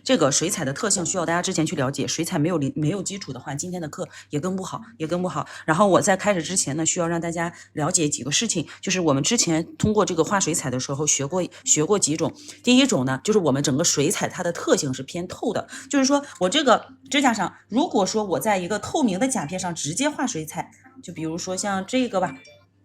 这个水彩的特性需要大家之前去了解，水彩没有基础的话，今天的课也跟不好。然后我在开始之前呢，需要让大家了解几个事情，就是我们之前通过这个画水彩的时候学过几种。第一种呢，就是我们整个水彩它的特性是偏透的，就是说我这个指甲上，如果说我在一个透明的甲片上直接画水彩，就比如说像这个吧。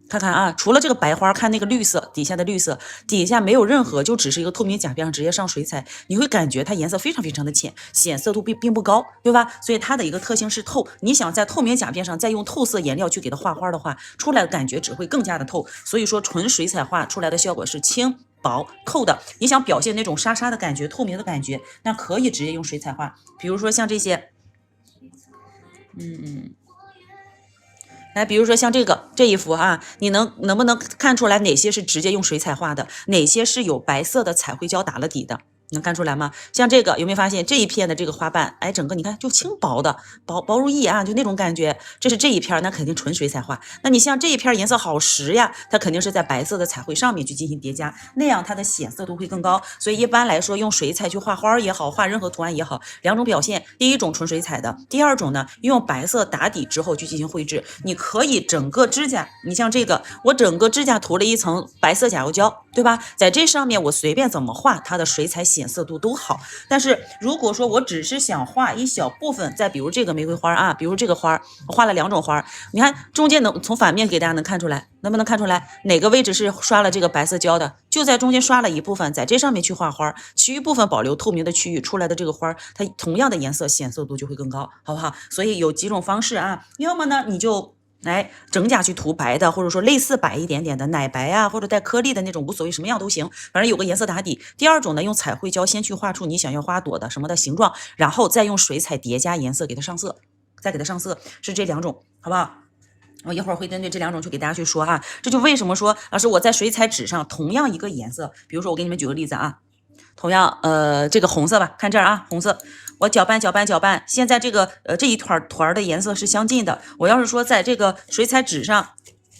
看看啊，除了这个白花，看那个绿色，底下的绿色，底下没有任何，就只是一个透明甲片上直接上水彩，你会感觉它颜色非常的浅，显色度并不高，对吧？所以它的一个特性是透。你想在透明甲片上再用透色颜料去给它画花的话，出来的感觉只会更加的透。所以说纯水彩画出来的效果是轻薄透的。你想表现那种沙沙的感觉、透明的感觉，那可以直接用水彩画。比如说像这些，来，比如说像这一幅啊，你能不能看出来哪些是直接用水彩画的，哪些是有白色的彩绘胶打了底的？能看出来吗？像这个有没有发现这一片的这个花瓣，哎，整个你看就轻薄的，薄如薏啊，就那种感觉。这是这一片，那肯定纯水彩画。那你像这一片颜色好实呀，它肯定是在白色的彩绘上面去进行叠加，那样它的显色度会更高。所以一般来说，用水彩去画花也好，画任何图案也好，两种表现。第一种纯水彩的，第二种呢，用白色打底之后去进行绘制。你可以整个指甲，你像这个，我整个指甲涂了一层白色甲油胶，对吧？在这上面我随便怎么画，它的水彩显色度都好。但是如果说我只是想画一小部分，再比如这个玫瑰花啊，比如这个花，我画了两种花，你看中间能从反面给大家能看出来，能不能看出来哪个位置是刷了这个白色胶的？就在中间刷了一部分，在这上面去画花，其余部分保留透明的区域，出来的这个花，它同样的颜色显色度就会更高，好不好？所以有几种方式啊，要么呢你就整甲去涂白的，或者说类似白一点点的奶白啊，或者带颗粒的那种，无所谓，什么样都行，反正有个颜色打底。第二种呢，用彩绘胶先去画出你想要花朵的什么的形状，然后再用水彩叠加颜色给它上色，是这两种，好不好？我一会儿会针对这两种去给大家去说哈。这就为什么说老师我在水彩纸上同样一个颜色，比如说我给你们举个例子啊，同样这个红色吧，看这儿啊，红色。我搅拌，现在这个这一团的颜色是相近的。我要是说在这个水彩纸上，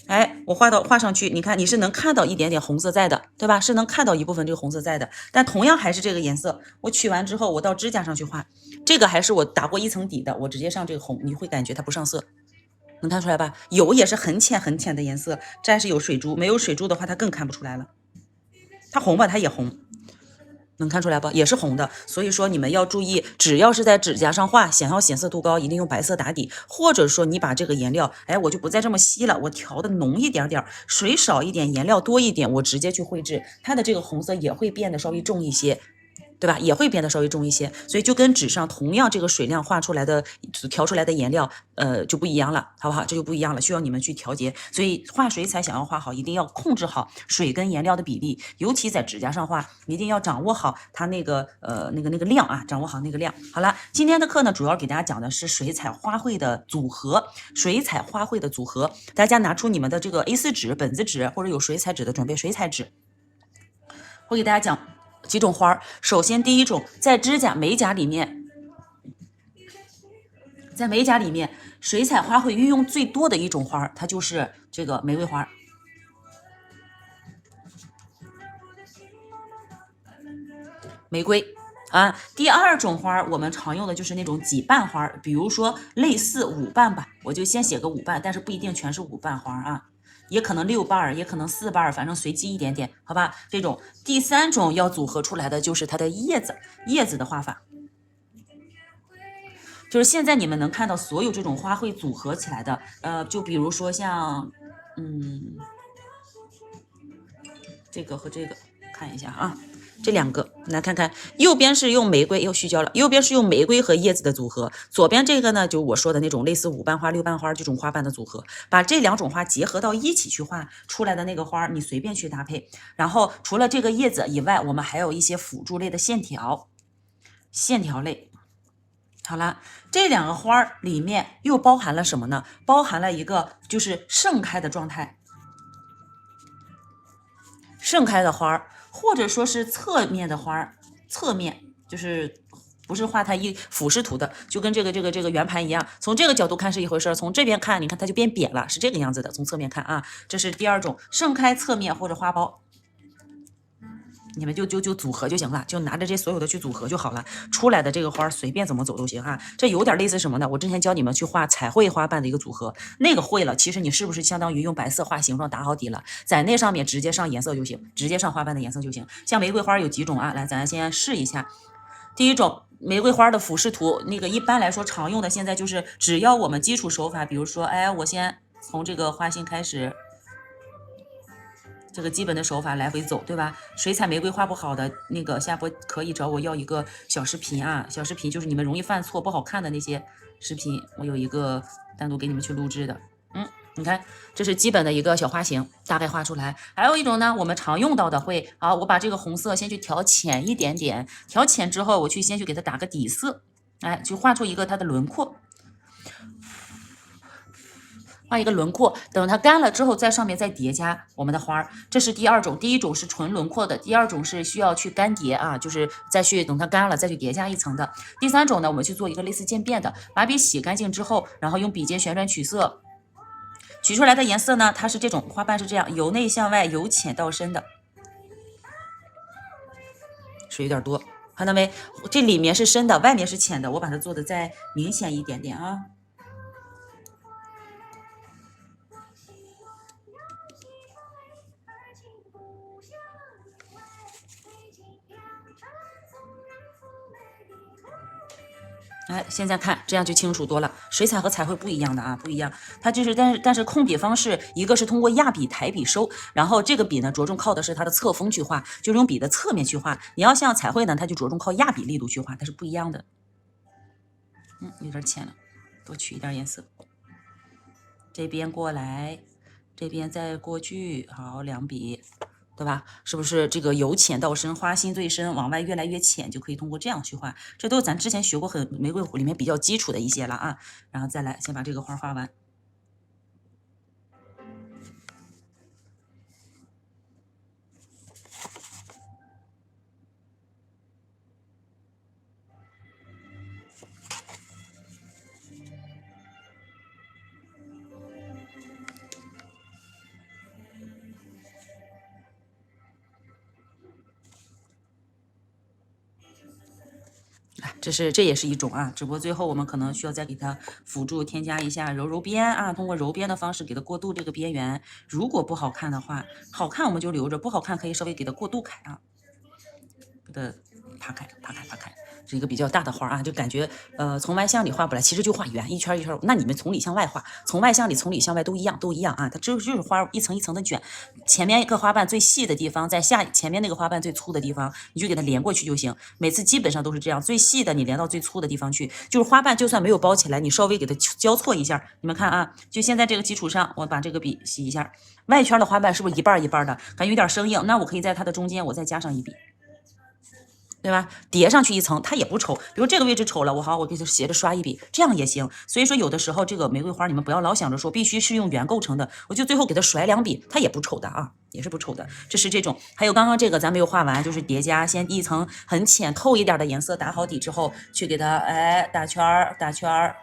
哎，我画上去，你看你是能看到一点点红色在的，对吧？是能看到一部分这个红色在的。但同样还是这个颜色，我取完之后，我到指甲上去画，这个还是我打过一层底的，我直接上这个红，你会感觉它不上色。能看出来吧？有也是很浅的颜色，这还是有水珠，没有水珠的话，它更看不出来了。它红吧，它也红。能看出来吧？也是红的，所以说你们要注意，只要是在指甲上画，想要显色度高，一定用白色打底，或者说你把这个颜料，哎，我就不再这么稀了，我调的浓一点点，水少一点，颜料多一点，我直接去绘制，它的这个红色也会变得稍微重一些。对吧？也会变得稍微重一些，所以就跟纸上同样这个水量画出来的、调出来的颜料，就不一样了，好不好？这就不一样了，需要你们去调节。所以画水彩想要画好，一定要控制好水跟颜料的比例，尤其在指甲上画，一定要掌握好它那个量啊，掌握好那个量。好了，今天的课呢，主要给大家讲的是水彩花卉的组合，大家拿出你们的这个 A4 纸、本子纸，或者有水彩纸的，准备水彩纸，我给大家讲几种花。首先第一种，在美甲里面，水彩花卉运用最多的一种花，它就是这个玫瑰花。玫瑰啊，第二种花我们常用的就是那种几瓣花，比如说类似五瓣吧，我就先写个五瓣，但是不一定全是五瓣花啊。也可能6瓣，也可能4瓣，反正随机一点点，好吧？这种第三种要组合出来的就是它的叶子的画法，就是现在你们能看到所有这种花卉组合起来的，就比如说像，这个和这个，看一下啊。这两个来看看，右边是用玫瑰，又虚焦了。右边是用玫瑰和叶子的组合，左边这个呢，就我说的那种类似5瓣花、6瓣花这种花瓣的组合，把这两种花结合到一起去画出来的那个花，你随便去搭配。然后除了这个叶子以外，我们还有一些辅助类的线条类。好了，这两个花里面又包含了什么呢？包含了一个就是盛开的状态，盛开的花。或者说是侧面的花，侧面就是不是画它一俯视图的，就跟这个圆盘一样，从这个角度看是一回事，从这边看，你看它就变扁了，是这个样子的。从侧面看啊，这是第二种盛开侧面或者花苞。你们就组合就行了，就拿着这所有的去组合就好了，出来的这个花随便怎么走都行哈。这有点类似什么呢？我之前教你们去画彩绘花瓣的一个组合，那个会了，其实你是不是相当于用白色画形状打好底了，在那上面直接上颜色就行，直接上花瓣的颜色就行。像玫瑰花有几种啊？来，咱先试一下。第一种玫瑰花的俯视图，那个一般来说常用的现在就是只要我们基础手法，比如说，哎，我先从这个花心开始。这个基本的手法来回走，对吧？水彩玫瑰画不好的那个下播可以找我要一个小视频啊，小视频就是你们容易犯错不好看的那些视频，我有一个单独给你们去录制的。你看，这是基本的一个小花型，大概画出来。还有一种呢，我们常用到的会，好，我把这个红色先去调浅一点点，调浅之后，我先去给它打个底色，哎，就画出一个它的轮廓。画一个轮廓，等它干了之后，在上面再叠加我们的花儿，这是第二种。第一种是纯轮廓的，第二种是需要去干叠啊，就是再去等它干了再去叠加一层的。第三种呢，我们去做一个类似渐变的，把笔洗干净之后，然后用笔尖旋转取色，取出来的颜色呢，它是这种花瓣是这样，由内向外，由浅到深的，水有点多，看到没？这里面是深的，外面是浅的，我把它做的再明显一点点啊。哎，现在看这样就清楚多了。水彩和彩绘不一样的啊，不一样。它就是，但是控笔方式，一个是通过压笔、抬笔收，然后这个笔呢着重靠的是它的侧锋去画，就是用笔的侧面去画。你要像彩绘呢，它就着重靠压笔力度去画，它是不一样的。有点浅了，多取一点颜色。这边过来，这边再过去，好，两笔。对吧？是不是这个由浅到深，花心最深，往外越来越浅，就可以通过这样去画。这都是咱之前学过玫瑰里面比较基础的一些了啊。然后再来，先把这个花画完。这也是一种啊，只不过最后我们可能需要再给它辅助添加一下揉边啊，通过揉边的方式给它过渡这个边缘。如果不好看的话，好看我们就留着，不好看可以稍微给它过渡开啊，给它扒开。是一个比较大的花啊，就感觉从外向里画不来，其实就画圆一圈一圈。那你们从里向外画，从外向里从里向外都一样啊，它就是花一层一层的卷。前面一个花瓣最细的地方，在前面那个花瓣最粗的地方，你就给它连过去就行。每次基本上都是这样，最细的你连到最粗的地方去，就是花瓣就算没有包起来，你稍微给它交错一下。你们看啊，就现在这个基础上，我把这个笔洗一下，外圈的花瓣是不是一半一半的，感觉有点生硬？那我可以在它的中间我再加上一笔。对吧？叠上去一层，它也不丑。比如这个位置丑了，我给它斜着刷一笔，这样也行。所以说，有的时候这个玫瑰花，你们不要老想着说必须是用圆构成的，我就最后给它甩两笔，它也不丑的啊，也是不丑的。这是这种，还有刚刚这个咱没有画完，就是叠加，先一层很浅透一点的颜色打好底之后，去给它打圈儿。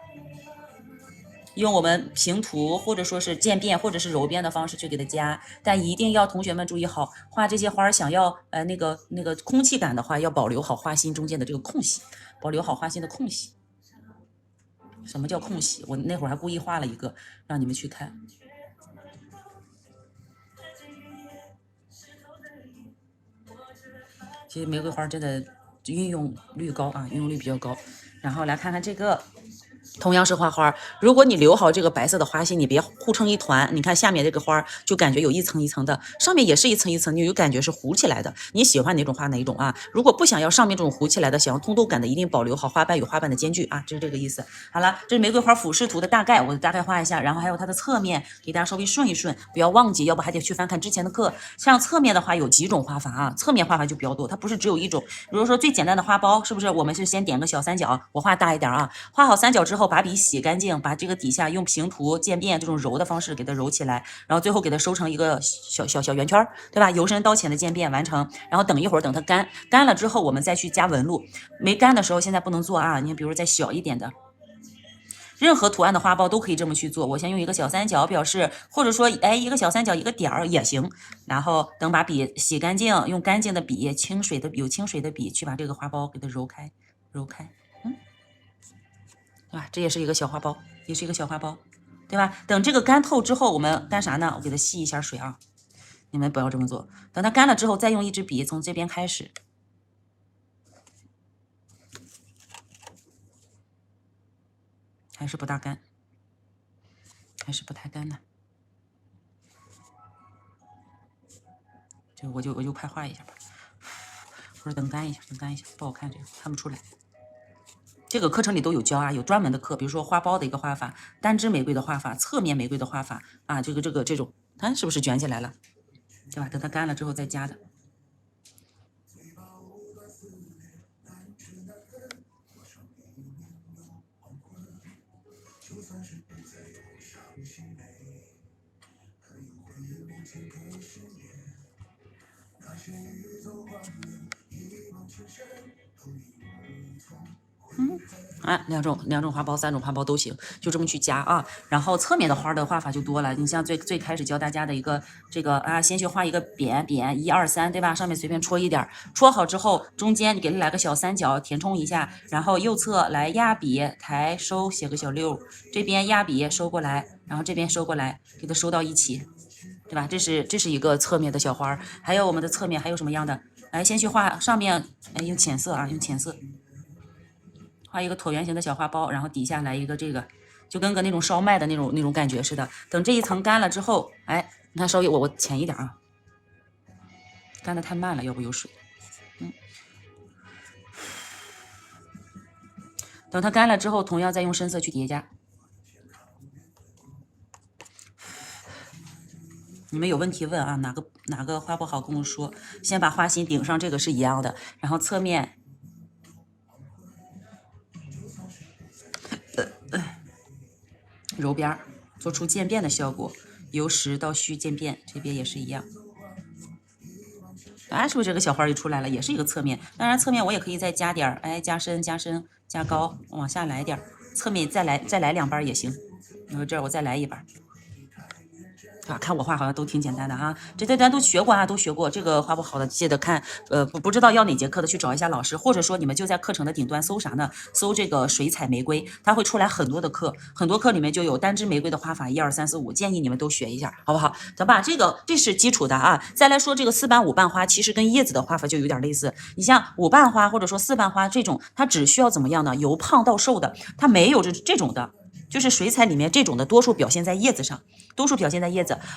用我们平涂或者说是渐变或者是揉边的方式去给它加，但一定要同学们注意好，画这些花想要那个空气感的话，要保留好花心中间的这个空隙，保留好花心的空隙。什么叫空隙？我那会儿还故意画了一个让你们去看。其实玫瑰花真的运用率高啊，运用率比较高。然后来看看这个。同样是画花，如果你留好这个白色的花心，你别糊成一团。你看下面这个花就感觉有一层一层的，上面也是一层一层，你有感觉是糊起来的。你喜欢哪种画哪一种啊？如果不想要上面这种糊起来的，想要通透感的，一定保留好花瓣与花瓣的间距啊，这是这个意思。好了，这是玫瑰花俯视图的大概，我大概画一下，然后还有它的侧面，给大家稍微顺一顺，不要忘记，要不还得去翻看之前的课。像侧面的话有几种画法啊，侧面画法就比较多，它不是只有一种。比如说最简单的花苞，是不是我们是先点个小三角，我画大一点啊，画好三角之后。把笔洗干净，把这个底下用平涂、渐变这种揉的方式给它揉起来，然后最后给它收成一个小圆圈，对吧？由深到浅的渐变完成，然后等一会儿，等它干了之后，我们再去加纹路。没干的时候，现在不能做啊，你比如再小一点的。任何图案的花苞都可以这么去做。我先用一个小三角表示，或者说一个小三角一个点儿也行。然后等把笔洗干净，用干净的笔，有清水的笔去把这个花苞给它揉开，对吧？这也是一个小花苞，对吧？等这个干透之后，我们干啥呢？我给它吸一下水啊。你们不要这么做，等它干了之后，再用一支笔从这边开始，还是不大干，还是不太干呢。就我就快画一下吧，或者等干一下，不好看这个看不出来。这个课程里都有教啊，有专门的课，比如说花苞的一个画法，单支玫瑰的画法，侧面玫瑰的画法啊，这种，看是不是卷起来了？对吧？等它干了之后再加的。两种花苞、3种花苞都行，就这么去加啊。然后侧面的花的画法就多了，你像最开始教大家的一个这个啊，先去画一个扁1、2、3，对吧？上面随便戳一点，戳好之后，中间你给它来个小三角，填充一下，然后右侧来压笔抬收，写个小6，这边压笔收过来，然后这边收过来，给它收到一起，对吧？这是一个侧面的小花，还有我们的侧面还有什么样的？来，先去画上面，用浅色啊，用浅色。画一个椭圆形的小花苞，然后底下来一个这个，就跟个那种烧麦的那种感觉似的。等这一层干了之后，你看稍微我浅一点啊，干的太慢了，要不有水。等它干了之后，同样再用深色去叠加。你们有问题问啊，哪个花不好跟我说。先把花心顶上，这个是一样的，然后侧面。揉边儿，做出渐变的效果，由实到虚渐变，这边也是一样。是不是这个小花就出来了？也是一个侧面。当然，侧面我也可以再加点儿，加深、加高，往下来点儿。侧面再来2瓣也行。你说这儿我再来一瓣。看我画好像都挺简单的啊，这咱都学过啊，都学过。这个画不好的记得看，不知道要哪节课的去找一下老师，或者说你们就在课程的顶端搜啥呢？搜这个水彩玫瑰，它会出来很多的课，很多课里面就有单支玫瑰的画法，1、2、3、4、5，建议你们都学一下，好不好？咱把这是基础的啊，再来说这个4瓣、5瓣花，其实跟叶子的画法就有点类似。你像5瓣花或者说4瓣花这种，它只需要怎么样呢？由胖到瘦的，它没有这种的。就是水彩里面这种的多数表现在叶子上，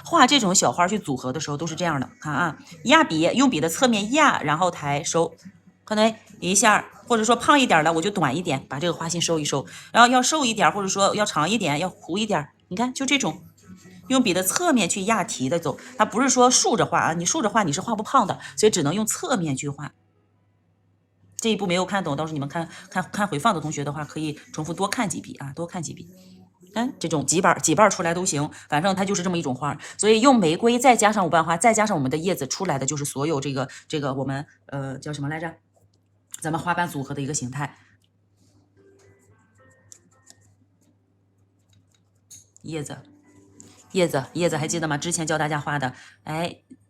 画这种小花去组合的时候都是这样的。看啊，压笔，用笔的侧面压，然后抬收，可能一下，或者说胖一点的我就短一点，把这个花心收一收，然后要瘦一点，或者说要长一点，要糊一点，你看就这种。用笔的侧面去压提的走，它不是说竖着画啊，你竖着画你是画不胖的，所以只能用侧面去画。这一步没有看懂，到时候你们看回放的同学的话，可以重复多看几笔啊，多看几笔。这种几瓣出来都行，反正它就是这么一种花。所以用玫瑰再加上5瓣花，再加上我们的叶子出来的，就是所有这个我们叫什么来着？咱们花瓣组合的一个形态。叶子还记得吗？之前教大家画的，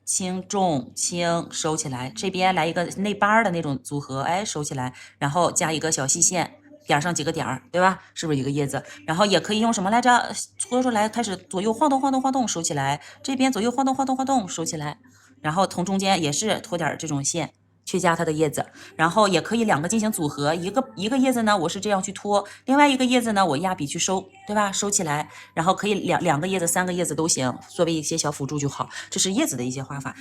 轻重轻收起来，这边来一个内瓣的那种组合，收起来，然后加一个小细线，点上几个点儿，对吧？是不是一个叶子？然后也可以用什么来着？搓出来，开始左右晃动，收起来，这边左右晃动，收起来，然后从中间也是拖点这种线。去加它的叶子，然后也可以2个进行组合，一个叶子呢，我是这样去拖，另外一个叶子呢，我压笔去收，对吧？收起来，然后可以两个叶子、3个叶子都行，作为一些小辅助就好。这是叶子的一些画法。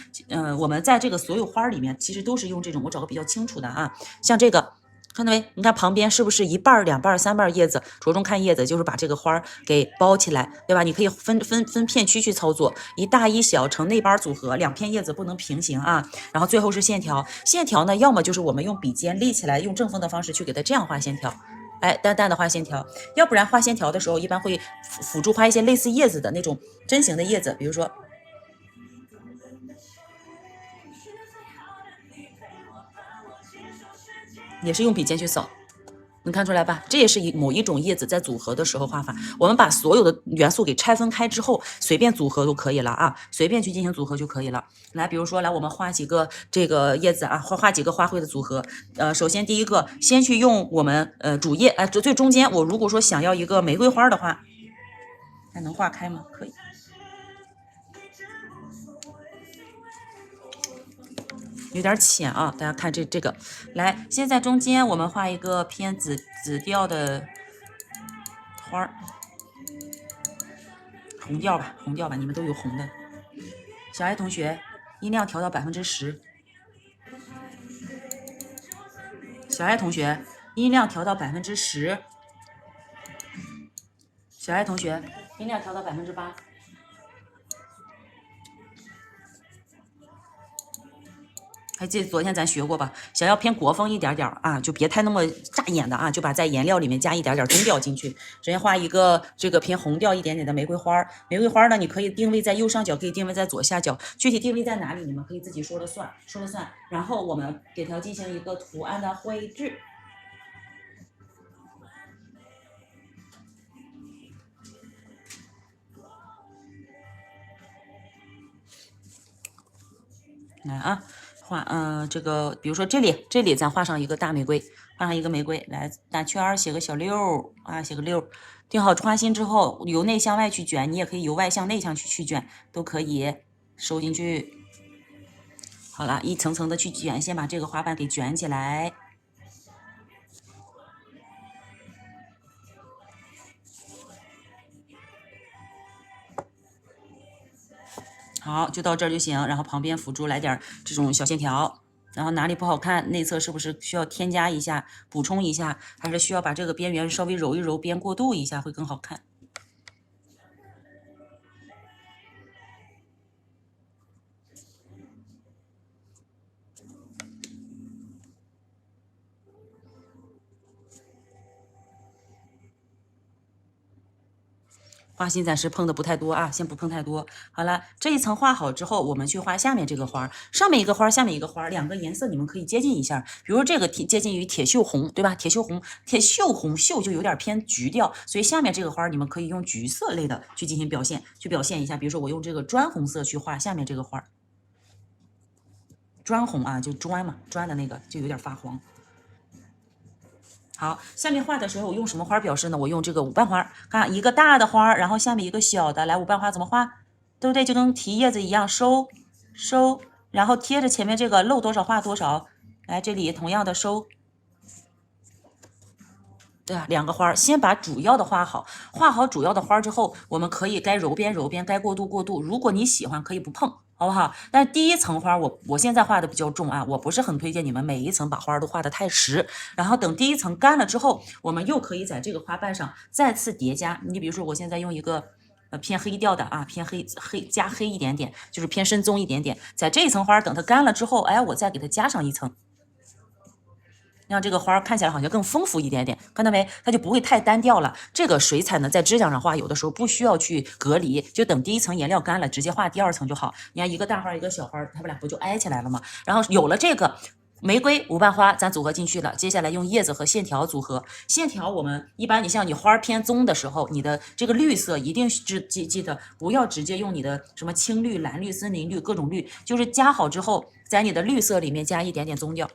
我们在这个所有花里面，其实都是用这种，我找个比较清楚的啊，像这个。看到没？你看旁边是不是1瓣、2瓣、3瓣叶子？着重看叶子，就是把这个花给包起来，对吧？你可以分片区去操作，一大一小成内瓣组合，2片叶子不能平行啊。然后最后是线条，线条呢，要么就是我们用笔尖立起来，用正锋的方式去给它这样画线条，淡淡的画线条。要不然画线条的时候，一般会辅助画一些类似叶子的那种针形的叶子，比如说。也是用笔尖去扫，能看出来吧？这也是某一种叶子在组合的时候画法。我们把所有的元素给拆分开之后，随便组合都可以了啊，随便去进行组合就可以了。来，比如说，来我们画几个这个叶子啊，画几个花卉的组合。首先第一个，先去用我们主叶，最中间，我如果说想要一个玫瑰花的话，还能画开吗？可以。有点浅啊，大家看这个，来，先在中间我们画一个偏紫调的花儿，红调吧，你们都有红的。小爱同学，音量调到10%。小爱同学，音量调到10%。小爱同学，音量调到8%。还记得昨天咱学过吧？想要偏国风一点点啊，就别太那么扎眼的啊，就把在颜料里面加一点棕调进去。首先画一个这个偏红调一点点的玫瑰花。玫瑰花呢，你可以定位在右上角，可以定位在左下角，具体定位在哪里，你们可以自己说了算。然后我们给它进行一个图案的绘制。来啊。画这个，比如说这里咱画上一个大玫瑰，画上一个玫瑰，来打圈写个小溜啊，写个溜。定好花心之后，由内向外去卷，你也可以由外向内去卷，都可以收进去。好了，一层层的去卷，先把这个花瓣给卷起来。好，就到这儿就行。然后旁边辅助来点这种小线条。然后哪里不好看，内侧是不是需要添加一下、补充一下，还是需要把这个边缘稍微揉一揉，边过渡一下会更好看？花心暂时碰的不太多啊，先不碰太多。好了，这一层画好之后，我们去画下面这个花，上面一个花，下面一个花，两个颜色你们可以接近一下。比如这个接近于铁锈红，对吧？铁锈红锈就有点偏橘调，所以下面这个花你们可以用橘色类的去进行表现，一下。比如说我用这个砖红色去画下面这个花，砖红啊，就砖嘛，砖的那个就有点发黄。好，下面画的时候我用什么花表示呢？我用这个5瓣花，看一个大的花，然后下面一个小的。来，5瓣花怎么画？对不对？就跟提叶子一样，收，然后贴着前面这个漏多少画多少。来，这里同样的收。对啊，两个花，先把主要的画好，画好主要的花之后，我们可以该揉边揉边，该过渡过渡。如果你喜欢，可以不碰，好不好？但是第一层花我现在画的比较重啊，我不是很推荐你们每一层把花都画得太实。然后等第一层干了之后，我们又可以在这个花瓣上再次叠加。你比如说，我现在用一个偏黑调的啊，偏黑加黑一点点，就是偏深棕一点点，在这一层花等它干了之后，哎，我再给它加上一层。让这个花看起来好像更丰富一点点，看到没？它就不会太单调了。这个水彩呢，在指甲上画，有的时候不需要去隔离，就等第一层颜料干了，直接画第二层就好。你看一个大花一个小花，它们俩不就挨起来了吗？然后有了这个玫瑰5瓣花，咱组合进去了。接下来用叶子和线条组合。线条我们一般，你像你花偏棕的时候，你的这个绿色一定是记得不要直接用你的什么青绿、蓝绿、森林绿各种绿，就是加好之后，在你的绿色里面加一点点棕调，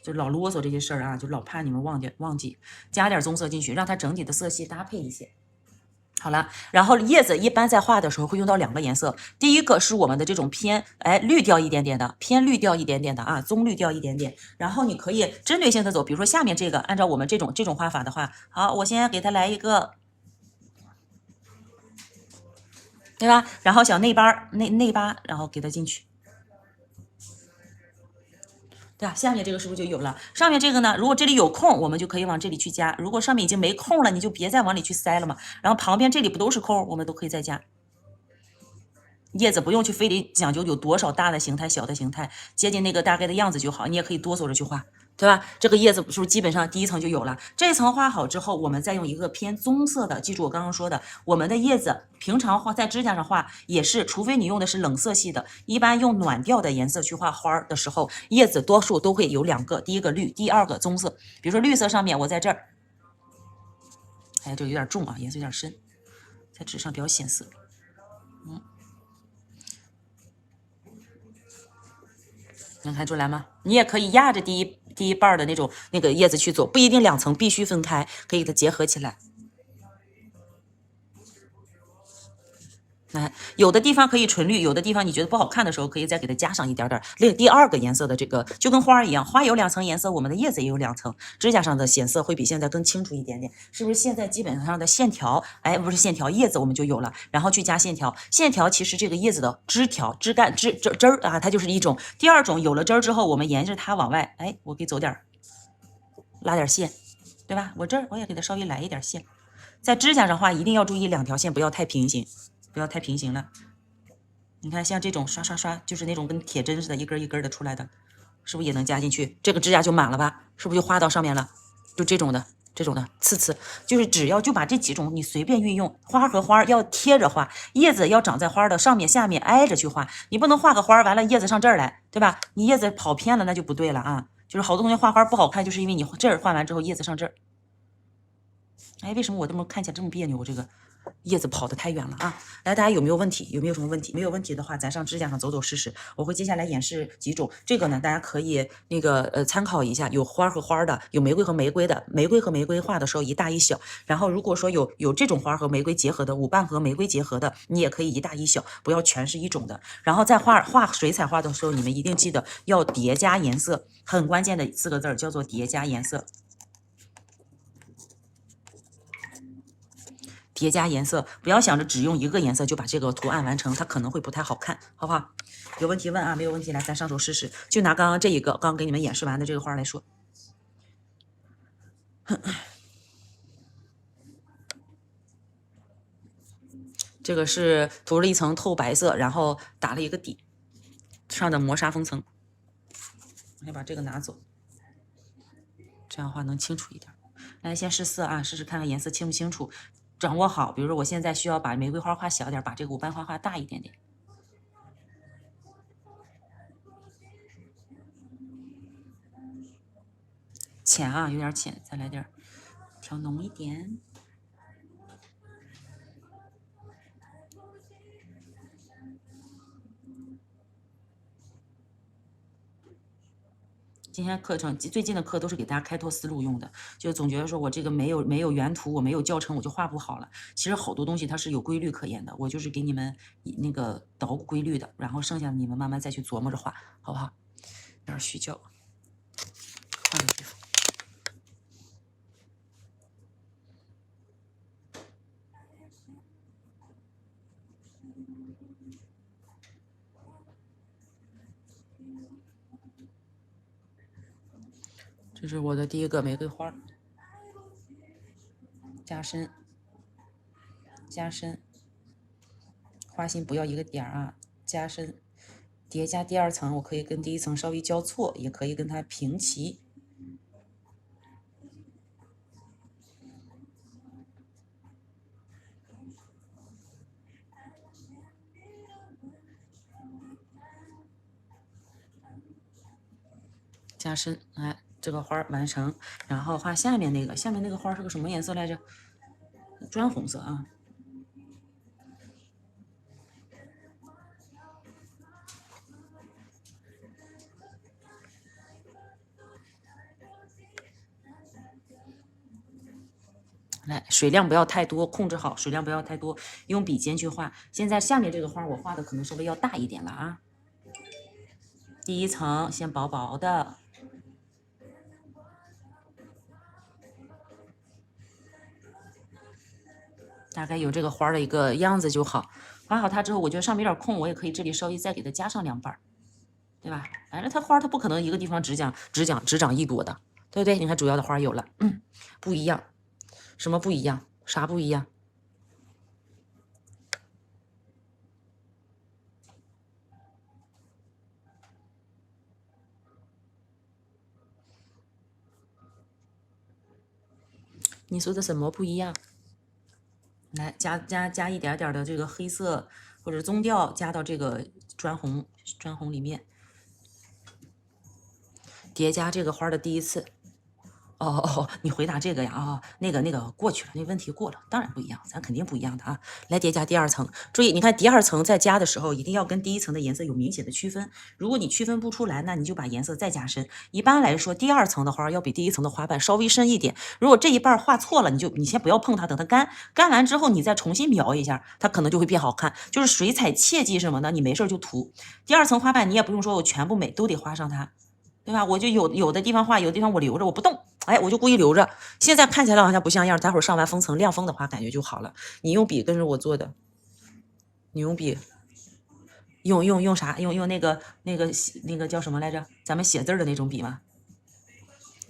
就老啰嗦这些事儿啊，就老怕你们忘记，加点棕色进去，让它整体的色系搭配一些。好了，然后叶子一般在画的时候会用到2个颜色，第一个是我们的这种偏绿调一点点的，啊，棕绿调一点点。然后你可以针对性的走，比如说下面这个，按照我们这种画法的话，好，我先给它来一个，对吧？然后小内八，然后给它进去。对吧？下面这个是不是就有了？上面这个呢？如果这里有空，我们就可以往这里去加；如果上面已经没空了，你就别再往里去塞了嘛。然后旁边这里不都是空，我们都可以再加。叶子不用去非得讲究有多少大的形态、小的形态，接近那个大概的样子就好。你也可以哆嗦着去画，对吧？这个叶子是不是基本上第一层就有了？这层画好之后，我们再用一个偏棕色的，记住我刚刚说的，我们的叶子平常画在指甲上画也是，除非你用的是冷色系的，一般用暖调的颜色去画花的时候，叶子多数都会有2个，第一个绿，第二个棕色。比如说绿色上面，我在这儿，哎，这个有点重啊，颜色有点深，在纸上比较显色。能看出来吗？你也可以压着第一半的那个叶子去做，不一定2层必须分开，可以给它结合起来。哎，有的地方可以纯绿，有的地方你觉得不好看的时候，可以再给它加上一点点第二个颜色的这个，就跟花一样，花有2层颜色，我们的叶子也有2层，指甲上的显色会比现在更清楚一点点，是不是？现在基本上的线条，哎，不是线条，叶子我们就有了，然后去加线条，线条其实这个叶子的枝条、枝干、枝儿啊，它就是一种。第二种有了枝儿之后，我们沿着它往外，哎，我给走点拉点线，对吧？我这儿我也给它稍微来一点线，在指甲上画一定要注意2条线不要太平行。不要太平行了，你看像这种刷刷刷，就是那种跟铁针似的，一根一根的出来的，是不是也能加进去？这个指甲就满了吧？是不是就画到上面了？就这种的，刺刺，就是只要就把这几种你随便运用，花和花要贴着画，叶子要长在花的上面下面挨着去画，你不能画个花完了叶子上这儿来，对吧？你叶子跑偏了那就不对了啊！就是好多同学画花不好看，就是因为你这儿画完之后叶子上这儿，哎，为什么我这么看起来这么别扭？我这个。叶子跑得太远了啊！来，大家有没有问题？有没有什么问题？没有问题的话，咱上指甲上走走试试。我会接下来演示几种，这个呢，大家可以参考一下。有花和花的，有玫瑰和玫瑰的。玫瑰和玫瑰画的时候一大一小。然后如果说有这种花和玫瑰结合的，舞瓣和玫瑰结合的，你也可以一大一小，不要全是一种的。然后在画水彩画的时候，你们一定记得要叠加颜色，很关键的4个字叫做叠加颜色。叠加颜色，不要想着只用一个颜色就把这个图案完成，它可能会不太好看，好不好？有问题问啊，没有问题来，咱上手试试。就拿刚刚这一个，刚刚给你们演示完的这个花来说，这个是涂了一层透白色，然后打了一个底，上的磨砂封层。我先把这个拿走，这样的话能清楚一点。来，先试色啊，试试看看颜色清不清楚。掌握好，比如说我现在需要把玫瑰花画小点，把这个舞瓣花画大一点点。浅啊，有点浅，再来点，调浓一点。今天课程最近的课都是给大家开拓思路用的，就总觉得说我这个没有原图，我没有教程，我就画不好了。其实好多东西它是有规律可言的，我就是给你们那个捣鼓规律的，然后剩下的你们慢慢再去琢磨着画，好不好？有点虚焦，换个地方。这是我的第一个玫瑰花，加深，加深，花心不要一个点儿啊，加深，叠加第2层，我可以跟第1层稍微交错，也可以跟它平齐。加深，哎，这个花完成，然后画下面那个，下面那个花是个什么颜色来着？砖红色啊。来，水量不要太多，控制好水量不要太多，用笔尖去画。现在下面这个花我画的可能稍微要大一点了啊。第1层先薄薄的。大概有这个花的一个样子就好。画好它之后，我觉得上面有点空，我也可以这里稍微再给它加上2瓣，对吧？反正它花它不可能一个地方只长1朵的，对不对？你看主要的花有了，不一样，什么不一样？啥不一样？你说的什么不一样？来加一点点的这个黑色或者棕调，加到这个砖红里面，叠加这个花的第一次。你回答这个呀？那个过去了，那问题过了，当然不一样，咱肯定不一样的啊。来叠加第二层，注意，你看第二层在加的时候，一定要跟第一层的颜色有明显的区分。如果你区分不出来，那你就把颜色再加深。一般来说，第二层的花要比第一层的花瓣稍微深一点。如果这一半画错了，你先不要碰它，等它干完之后，你再重新描一下，它可能就会变好看。就是水彩切记什么呢？你没事就涂第二层花瓣，你也不用说我全部都得画上它。对吧？我就有的地方画，有的地方我留着，我不动，哎，我就故意留着。现在看起来好像不像样，待会儿上完封层亮封的话，感觉就好了。你用笔跟着我做的，你用笔，用啥？用那个叫什么来着？咱们写字的那种笔吗？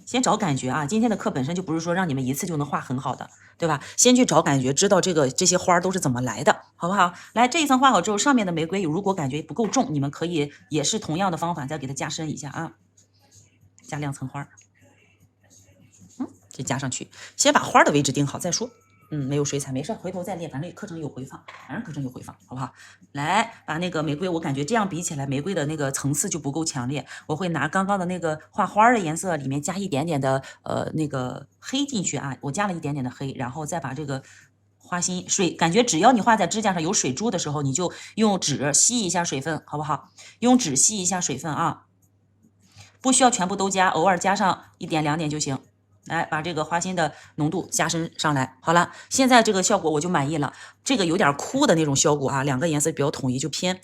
先找感觉啊！今天的课本身就不是说让你们一次就能画很好的，对吧？先去找感觉，知道这些花都是怎么来的，好不好？来，这一层画好之后，上面的玫瑰如果感觉不够重，你们可以也是同样的方法再给它加深一下啊。加2层花，再加上去，先把花的位置定好再说。没有水彩没事，回头再练，反正课程有回放，好不好？来，把那个玫瑰，我感觉这样比起来，玫瑰的那个层次就不够强烈。我会拿刚刚的那个画花的颜色里面加一点点的那个黑进去啊，我加了一点点的黑，然后再把这个花心水，感觉只要你画在指甲上有水珠的时候，你就用纸吸一下水分，好不好？用纸吸一下水分啊。不需要全部都加，偶尔加上1点2点就行。来，把这个花心的浓度加深上来。好了，现在这个效果我就满意了。这个有点枯的那种效果啊，两个颜色比较统一，就偏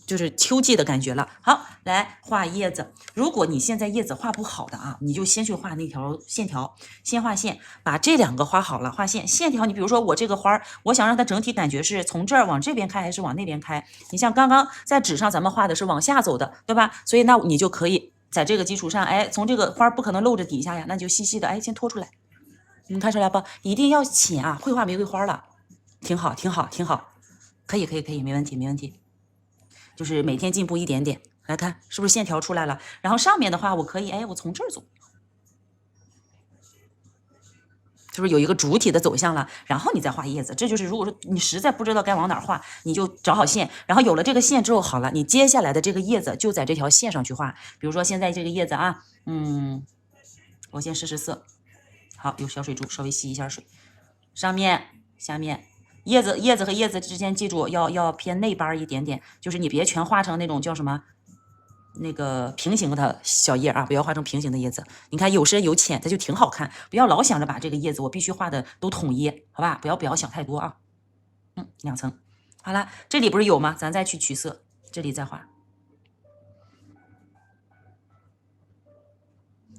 就是秋季的感觉了。好，来画叶子。如果你现在叶子画不好的啊，你就先去画那条线条，先画线，把这2个画好了，画线条。你比如说我这个花，我想让它整体感觉是从这儿往这边开还是往那边开？你像刚刚在纸上咱们画的是往下走的，对吧？所以那你就可以在这个基础上，哎，从这个花不可能露着底下呀，那就细细的，哎，先拖出来。你看出来不？一定要浅啊，会画玫瑰花了，挺好，可以，没问题。就是每天进步一点点，来看是不是线条出来了？然后上面的话，我可以，哎，我从这儿走，是不是有一个主体的走向了？然后你再画叶子，这就是如果说你实在不知道该往哪儿画，你就找好线，然后有了这个线之后，好了，你接下来的这个叶子就在这条线上去画。比如说现在这个叶子啊，我先试试色，好，有小水珠，稍微吸一下水，上面、下面。叶子和叶子之间，记住要偏内边一点点，就是你别全画成那种叫什么那个平行的小叶啊，不要画成平行的叶子。你看有深有浅，它就挺好看。不要老想着把这个叶子我必须画的都统一，好吧？不要想太多啊。2层，好了，这里不是有吗？咱再去取色，这里再画。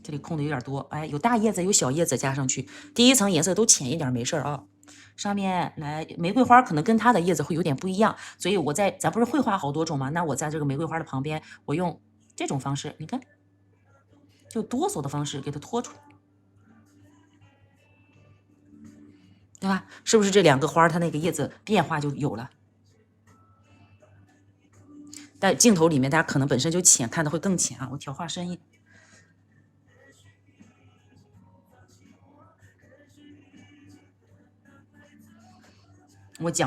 这里空的有点多，哎，有大叶子有小叶子加上去，第一层颜色都浅一点没事啊。上面来玫瑰花可能跟它的叶子会有点不一样，所以咱不是会画好多种吗？那我在这个玫瑰花的旁边，我用这种方式，你看，就哆嗦的方式给它拖出来，对吧？是不是这2个花它那个叶子变化就有了？但镜头里面大家可能本身就浅，看的会更浅啊。我调画深一点。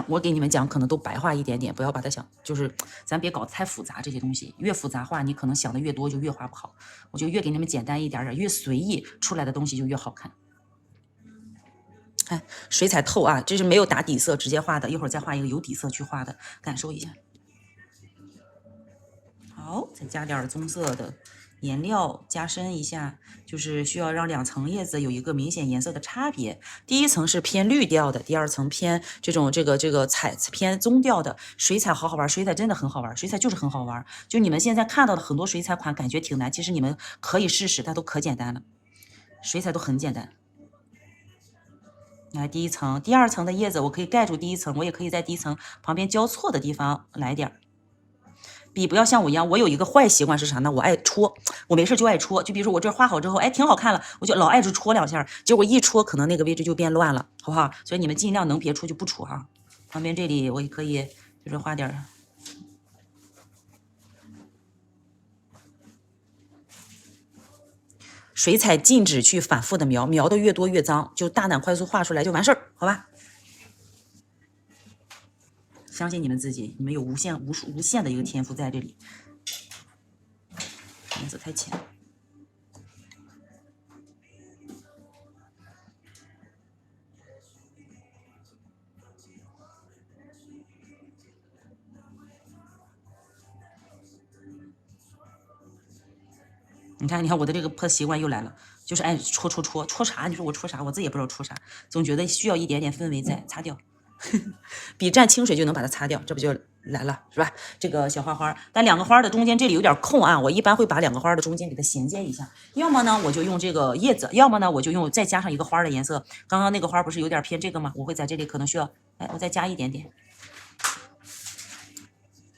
我给你们讲，可能都白画一点点，不要把它想，就是咱别搞太复杂，这些东西越复杂画，你可能想的越多，就越画不好。我就越给你们简单一点点，越随意出来的东西就越好看。哎，水彩透啊，这是没有打底色直接画的，一会儿再画一个有底色去画的，感受一下。好，再加点棕色的颜料加深一下，就是需要让2层叶子有一个明显颜色的差别。第一层是偏绿调的，第2层偏这个彩偏棕调的。水彩好玩，水彩真的很好玩，水彩就是很好玩。就你们现在看到的很多水彩款，感觉挺难，其实你们可以试试，它都可简单了，水彩都很简单。来第1层，第2层的叶子我可以盖住第1层，我也可以在第1层旁边交错的地方来点。笔不要像我一样，我有一个坏习惯是啥呢？我爱戳，我没事就爱戳。就比如说我这画好之后，哎，挺好看了，我就老爱去戳2下，结果一戳可能那个位置就变乱了，好不好？所以你们尽量能别戳就不戳哈。旁边这里我也可以就是画点。水彩禁止去反复的描，描的越多越脏，就大胆快速画出来就完事儿，好吧？相信你们自己，你们有无限的一个天赋在这里。颜色太浅。你看我的这个破习惯又来了，就是爱戳啥？你说我戳啥？我自己也不知道戳啥，总觉得需要一点点氛围在，擦掉。笔蘸清水就能把它擦掉，这不就来了是吧？这个小花花，但两个花的中间这里有点空啊，我一般会把两个花的中间给它衔接一下，要么呢我就用这个叶子，要么呢我就用再加上一个花的颜色。刚刚那个花不是有点偏这个吗？我会在这里可能需要，哎，我再加一点点。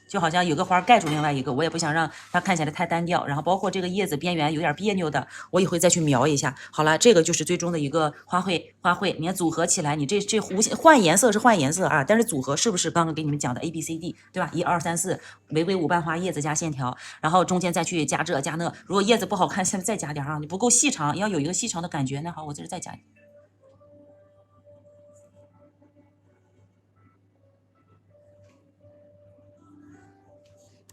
就好像有个花盖住另外一个，我也不想让它看起来太单调。然后包括这个叶子边缘有点别扭的，我也会再去描一下。好了，这个就是最终的一个花卉。你看组合起来，你这换颜色是换颜色啊，但是组合是不是刚刚给你们讲的 ABCD 对吧？1、2、3、4，围5瓣花，叶子加线条，然后中间再去加这加那。如果叶子不好看，现在再加点啊，你不够细长，要有一个细长的感觉。那好，我这是再加一点。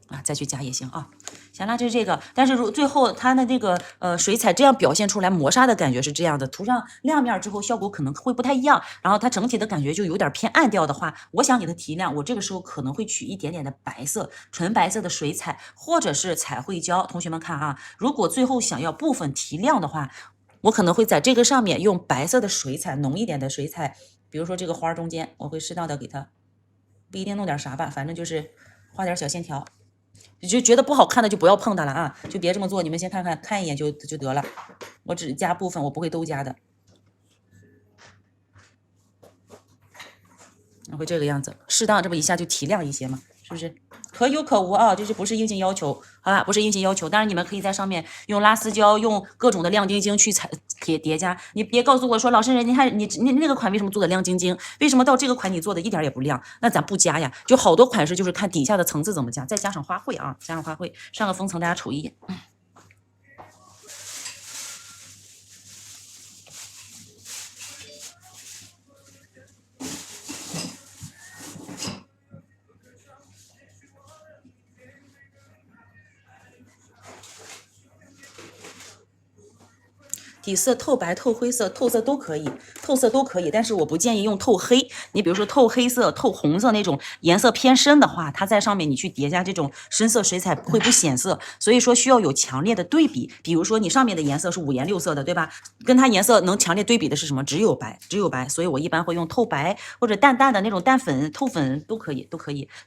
啊，再去加也行啊。行了，就是这个。但是最后它的那个水彩这样表现出来磨砂的感觉是这样的，涂上亮面之后效果可能会不太一样，然后它整体的感觉就有点偏暗调的话，我想给它提亮，我这个时候可能会取一点点的白色，纯白色的水彩或者是彩绘胶。同学们看啊，如果最后想要部分提亮的话，我可能会在这个上面用白色的水彩，浓一点的水彩，比如说这个花中间，我会适当的给它，不一定弄点啥吧，反正就是画点小线条。你就觉得不好看的就不要碰它了啊，就别这么做。你们先看一眼就得了，我只加部分，我不会都加的。会这个样子，适当这么一下就提亮一些嘛，是不是？可有可无啊，这是不是硬性要求？好吧，不是硬性要求，当然你们可以在上面用拉丝胶，用各种的亮晶晶去叠加。你别告诉我说，老师，你看你那个款为什么做的亮晶晶？为什么到这个款你做的一点也不亮？那咱不加呀，就好多款式就是看底下的层次怎么加，再加上花卉啊，加上花卉，上个封层大家瞅一眼。底色透白、透灰色、透色都可以，但是我不建议用透黑。你比如说透黑色、透红色那种颜色偏深的话，它在上面你去叠加这种深色水彩会不显色，所以说需要有强烈的对比。比如说你上面的颜色是5颜6色的，对吧？跟它颜色能强烈对比的是什么？只有白，所以我一般会用透白或者淡淡的那种淡粉、透粉都可以。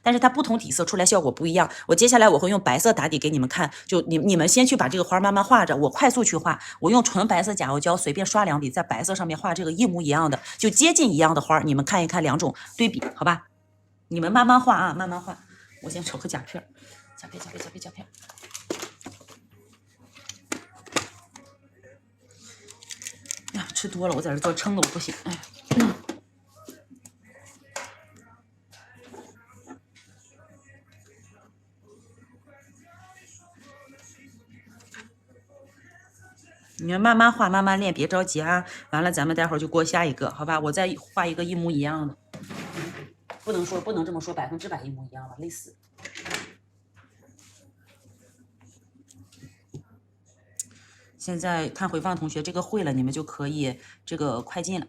但是它不同底色出来效果不一样。我接下来我会用白色打底给你们看，就你们先去把这个花慢慢画着，我快速去画，我用纯白色假油胶随便刷2笔，在白色上面画这个一模一样的，就接近一样的花，你们看一看两种对比，好吧？你们慢慢画啊，慢慢画。我先瞅个甲片，甲片。呀，吃多了，我在这做撑的我不行，哎。你们慢慢画，慢慢练，别着急啊。完了，咱们待会儿就过下一个，好吧？我再画一个一模一样的，不能这么说100%一模一样了，累死。现在看回放同学这个会了，你们就可以这个快进了。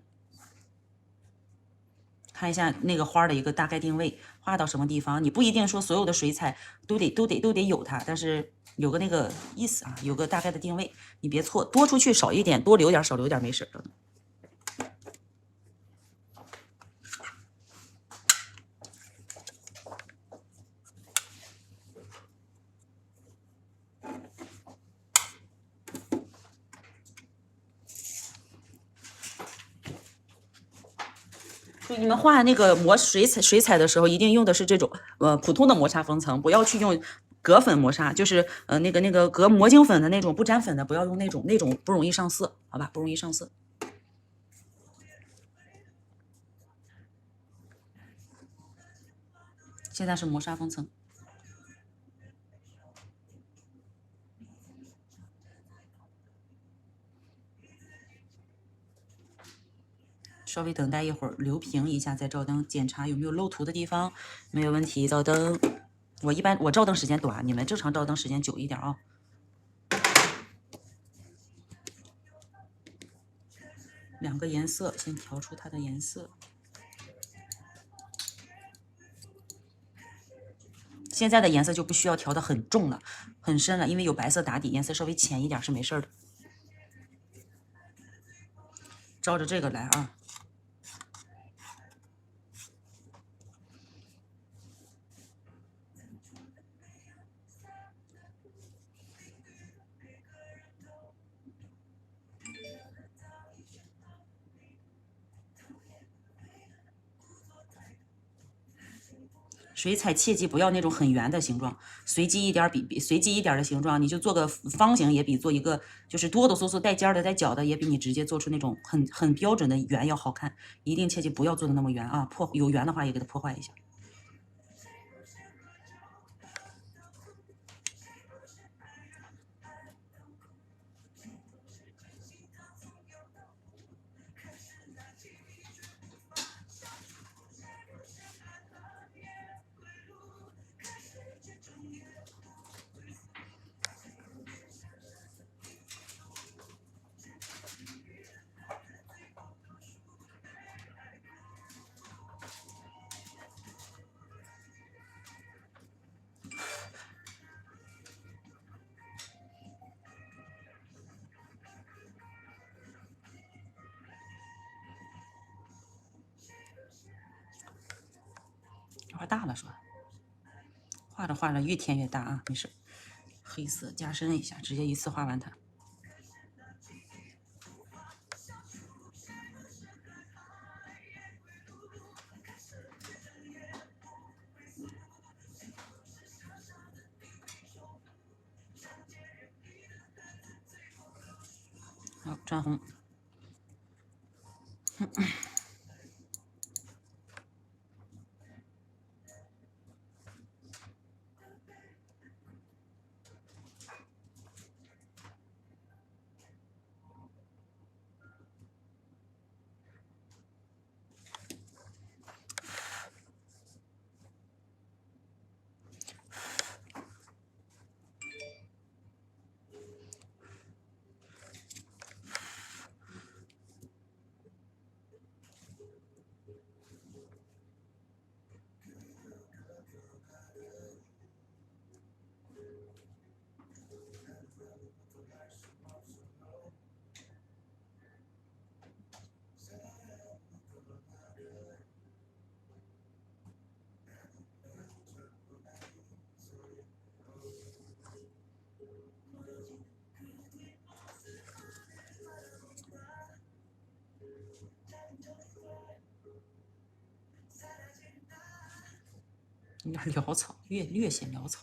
看一下那个花的一个大概定位，画到什么地方，你不一定说所有的水彩都得有它，但是有个那个意思啊，有个大概的定位，你别错，多出去少一点，多留点少留点没事。就你们画那个水彩的时候，一定用的是这种普通的磨砂封层，不要去用铬粉磨砂，就是那个铬魔晶粉的那种不沾粉的，不要用那种不容易上色，好吧？不容易上色。现在是磨砂封层。稍微等待一会儿，留平一下再照灯，检查有没有漏涂的地方，没有问题，照灯。我照灯时间短，你们正常照灯时间久一点啊。两个颜色，先调出它的颜色。现在的颜色就不需要调的很重了，很深了，因为有白色打底，颜色稍微浅一点是没事的。照着这个来啊。水彩切记不要那种很圆的形状，随机一点随机一点的形状，你就做个方形也比做一个就是哆哆嗦嗦带尖的带角的也比你直接做出那种很标准的圆要好看。一定切记不要做的那么圆啊，有圆的话也给它破坏一下。画大了是吧？画着画着越填越大啊，没事。黑色加深一下，直接一次画完它。好，转红。有点潦草，略显潦草。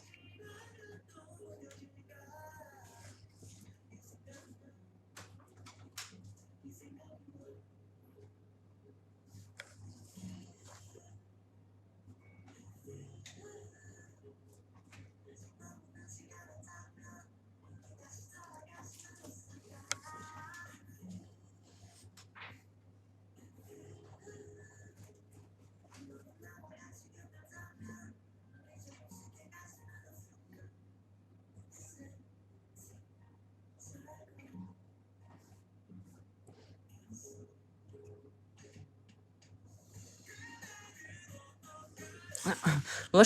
俄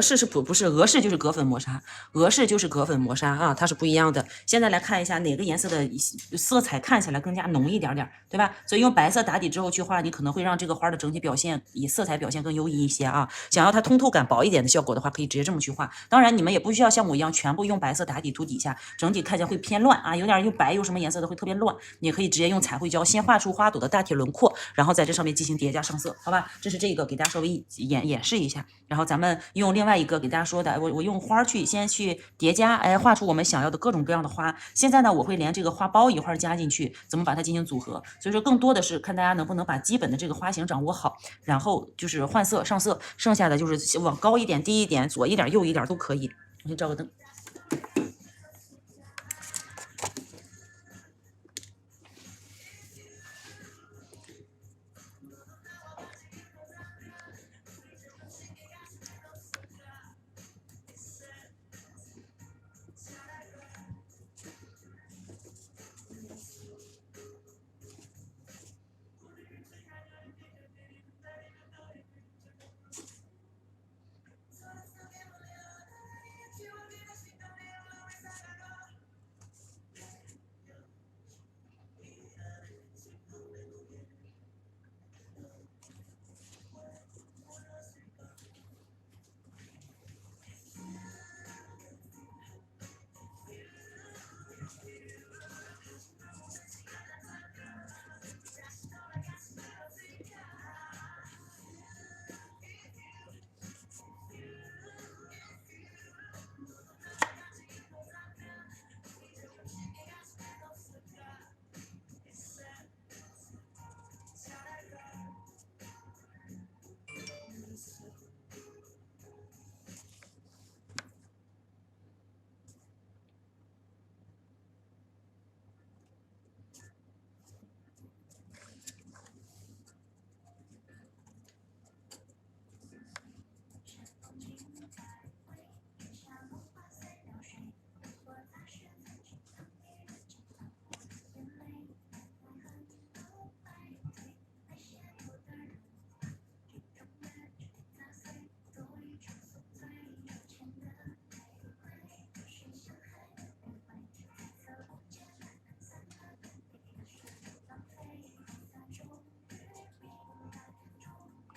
式是不是俄式就是隔粉磨砂，俄式就是隔粉磨砂啊，它是不一样的。现在来看一下哪个颜色的色彩看起来更加浓一点点，对吧？所以用白色打底之后去画，你可能会让这个花的整体表现以色彩表现更优异一些啊。想要它通透感薄一点的效果的话，可以直接这么去画。当然，你们也不需要像我一样全部用白色打底涂底下，整体看起来会偏乱啊，有点又白又什么颜色的会特别乱。你也可以直接用彩绘胶先画出花朵的大体轮廓，然后在这上面进行叠加上色，好吧？这是这个给大家稍微演示一下，然后咱们用另外一个给大家说的，我用花先去叠加，哎，画出我们想要的各种各样的花。现在呢，我会连这个花苞一块儿加进去，怎么把它进行组合？所以说更多的是看大家能不能把基本的这个花型掌握好，然后就是换色上色，剩下的就是往高一点、低一点、左一点、右一点都可以。我先照个灯。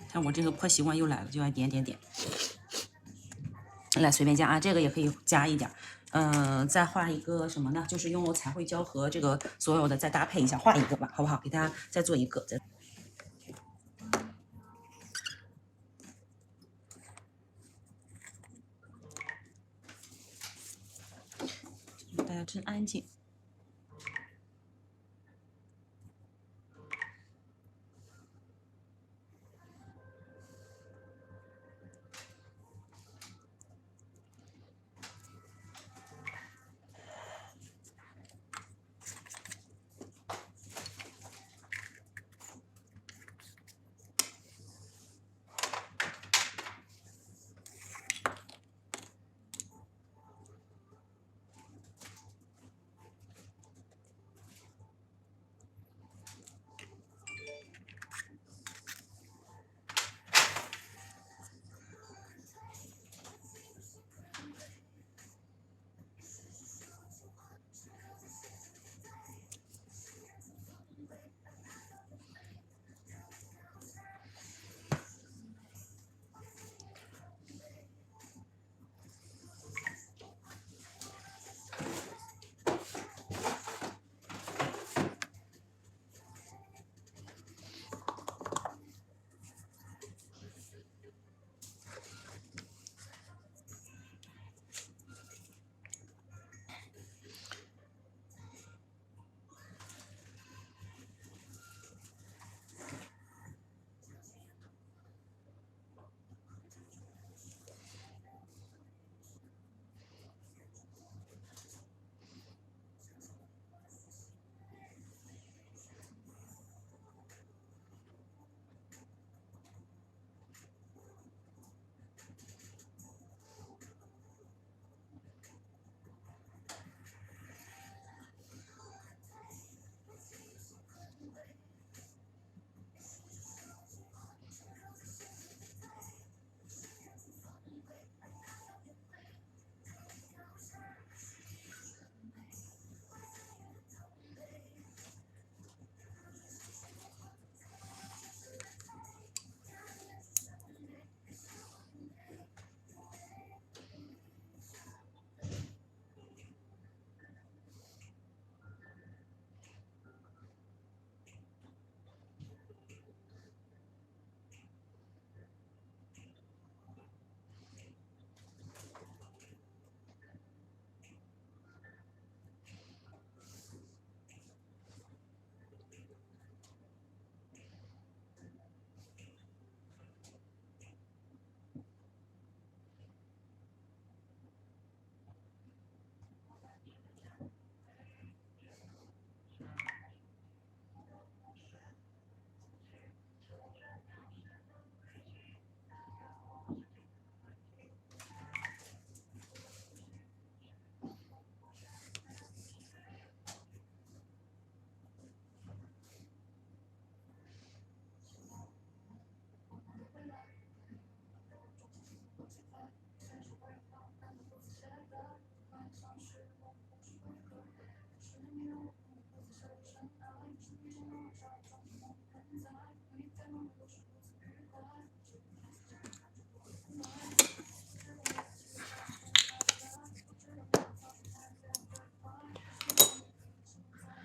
看我这个破习惯又来了，就爱点点点。来随便加啊，这个也可以加一点。再画一个什么呢？就是用彩绘胶和这个所有的再搭配一下，画一个吧，好不好？给大家再做一个，大家真安静。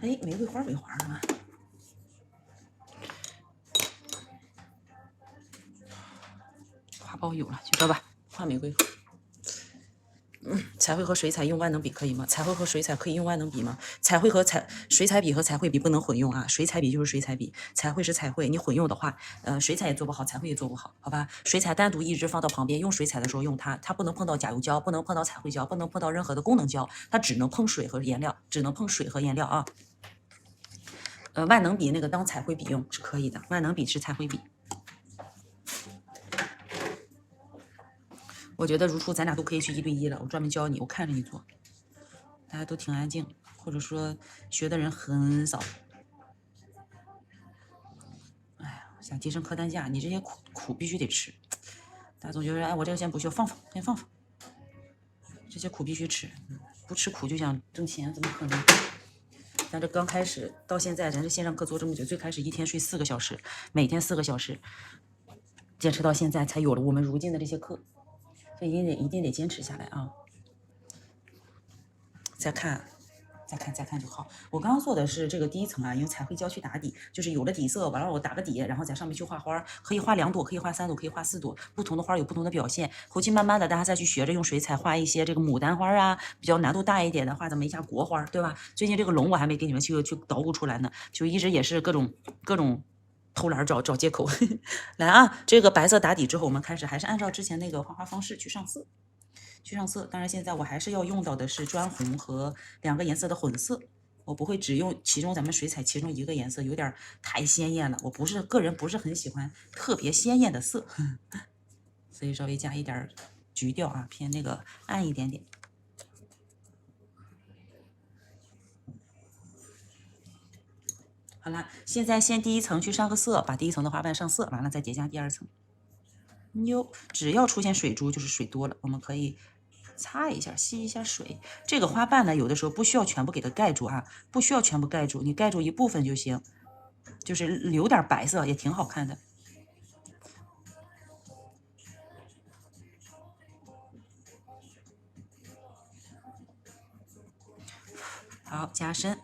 哎，玫瑰花没花呢？花苞有了，就这吧，画玫瑰。彩绘和水彩用万能笔可以吗？彩绘和水彩可以用万能笔吗？彩绘和水彩笔和彩绘笔不能混用啊！水彩笔就是水彩笔，彩绘是彩绘，你混用的话，水彩也做不好，彩绘也做不好，好吧？水彩单独一支放到旁边，用水彩的时候用它，它不能碰到甲油胶，不能碰到彩绘胶，不能碰到任何的功能胶，它只能碰水和颜料，只能碰水和颜料啊。万能笔那个当彩绘笔用是可以的，万能笔是彩绘笔。我觉得如初咱俩都可以去1对1了，我专门教你，我看着你做，大家都挺安静，或者说学的人很少。哎呀，想提升客单价，你这些苦必须得吃。大家总觉得，哎，我这个先不学，放放，先放放。这些苦必须吃，不吃苦就想挣钱，怎么可能？咱这刚开始到现在，咱这线上课做这么久，最开始一天睡4个小时，每天4个小时。坚持到现在才有了我们如今的这些课，所以一定得坚持下来啊！再看就好。我刚刚做的是这个第一层啊，用彩绘胶去打底，就是有了底色，完了我打个底，然后在上面去画花，可以画2朵，可以画3朵，可以画4朵，不同的花有不同的表现。后期慢慢的大家再去学着用水彩画一些这个牡丹花啊，比较难度大一点的，画这么一下国花，对吧？最近这个龙我还没给你们去捣鼓出来呢，就一直也是各种偷懒找借口。来啊，这个白色打底之后，我们开始还是按照之前那个画画方式去上色。当然现在我还是要用到的是砖红和2个颜色的混色，我不会只用咱们水彩其中一个颜色，有点太鲜艳了，我个人不是很喜欢特别鲜艳的色，所以稍微加一点橘调啊，偏那个暗一点点。好了，现在先第一层去上个色，把第一层的花瓣上色，完了再叠加第2层。只要出现水珠就是水多了，我们可以擦一下，吸一下水。这个花瓣呢，有的时候不需要全部给它盖住啊，不需要全部盖住，你盖住一部分就行，就是留点白色也挺好看的。好，加深。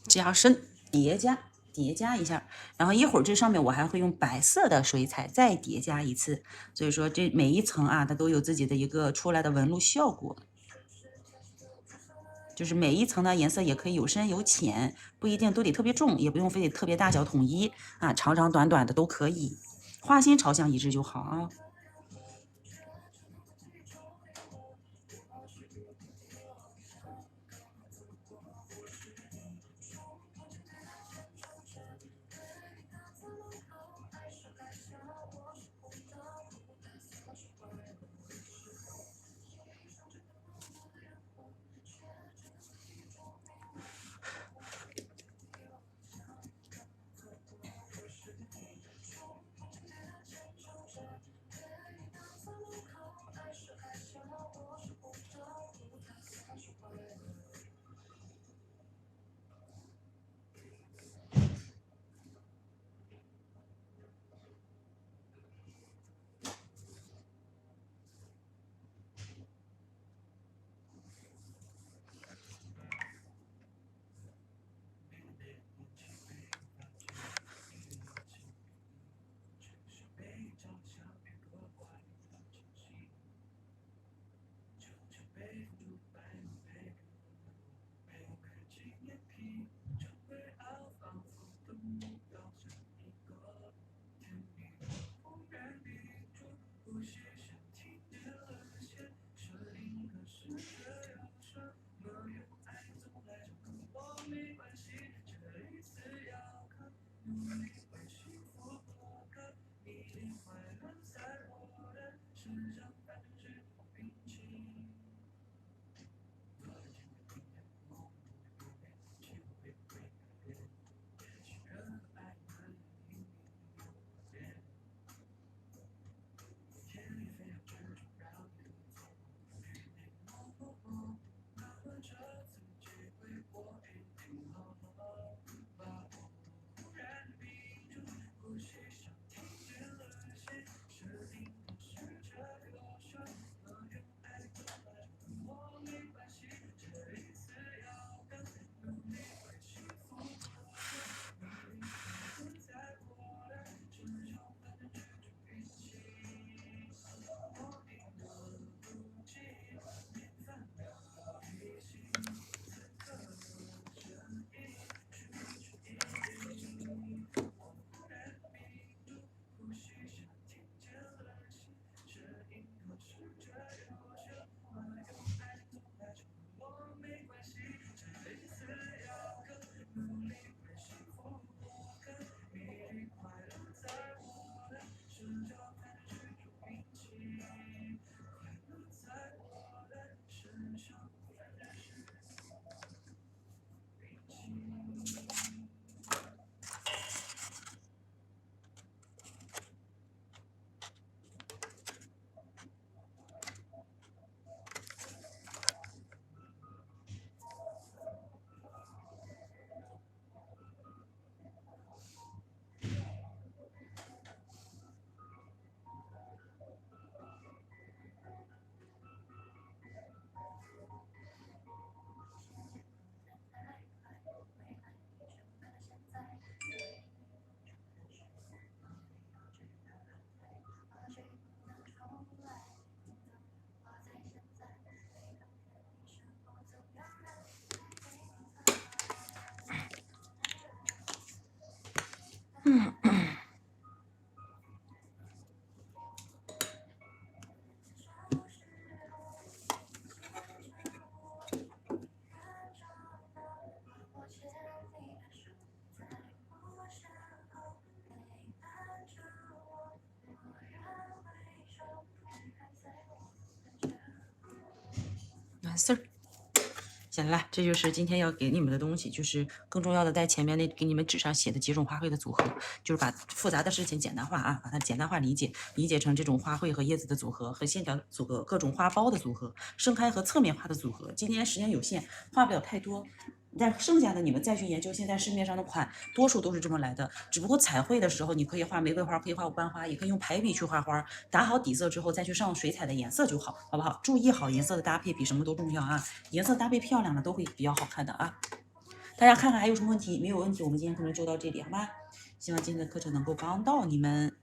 加深叠加一下，然后一会儿这上面我还会用白色的水彩再叠加一次，所以说这每一层啊，它都有自己的一个出来的纹路效果。就是每一层的颜色也可以有深有浅，不一定都得特别重，也不用非得特别大小统一啊，长长短短的都可以，花心朝向一致就好啊。事儿。行了，这就是今天要给你们的东西，就是更重要的，在前面那给你们纸上写的几种花卉的组合，就是把复杂的事情简单化啊，把它简单化理解，理解成这种花卉和叶子的组合，和线条组合，各种花苞的组合，盛开和侧面花的组合。今天时间有限，画不了太多。但剩下的你们再去研究，现在市面上的款多数都是这么来的。只不过彩绘的时候，你可以画玫瑰花，可以画5瓣花，也可以用排笔去画花，打好底色之后再去上水彩的颜色就好，好不好？注意好颜色的搭配，比什么都重要啊！颜色搭配漂亮的都会比较好看的啊。大家看看还有什么问题？没有问题，我们今天课程就到这里，好吗？希望今天的课程能够帮到你们。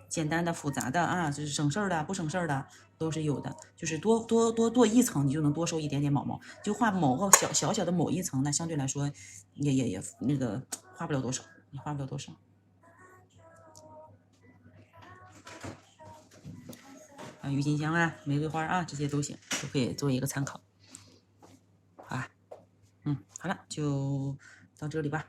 简单的、复杂的啊，就是省事儿的、不省事儿的都是有的。就是多一层，你就能多收一点点毛毛。就画某个小小的某一层，那相对来说也那个花不了多少，你花不了多少。啊，郁金香啊、玫瑰花啊，这些都行，都可以做一个参考。好啊，好了，就到这里吧。